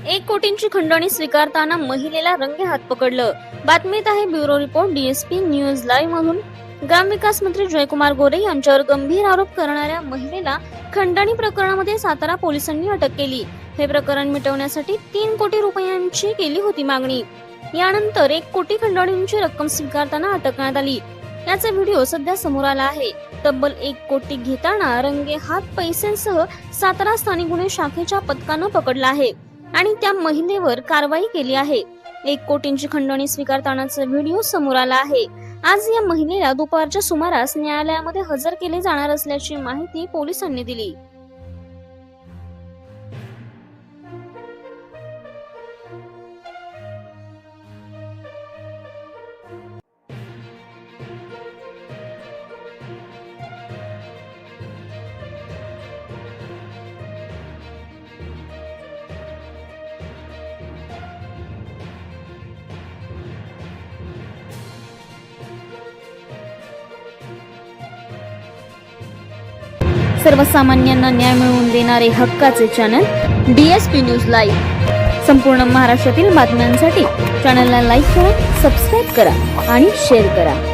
1 कोटींची खंडणी स्वीकारताना महिलेला रंगेहात पकडलं. बातमीत आहे bureau report DSP news live मधून. ग्रामविकास मंत्री जयकुमार गोरे यांच्यावर गंभीर आरोप करणाऱ्या महिलेला खंडणी प्रकरणामध्ये सातारा पोलिसांनी अटक केली. हे प्रकरण मिटवण्यासाठी 3 कोटी रुपयांची केली होती मागणी. यानंतर 1 कोटी खंडणीची रक्कम स्वीकारताना अटक करण्यात आली. याचा व्हिडिओ सध्या समोर आला आहे. तब्बल 1 कोटी घेताना रंगे हात पैशांसह सातारा स्थानिक गुन्हे शाखेच्या पथकानं पकडला आहे आणि त्या महिलेवर कारवाई केली आहे. 1 कोटींची खंडणी स्वीकारतानाचा व्हिडिओ समोर आला आहे. आज या महिलेला दुपारच्या सुमारास न्यायालयामध्ये हजर केले जाणार असल्याची माहिती पोलिसांनी दिली. सर्वसामान्यांना न्याय मिळवून देणारे हक्काचे चॅनल डीएसपी न्यूज लाईव्ह. संपूर्ण महाराष्ट्रातील बातम्यांसाठी चॅनलला लाईक करा, सबस्क्राईब करा आणि शेअर करा.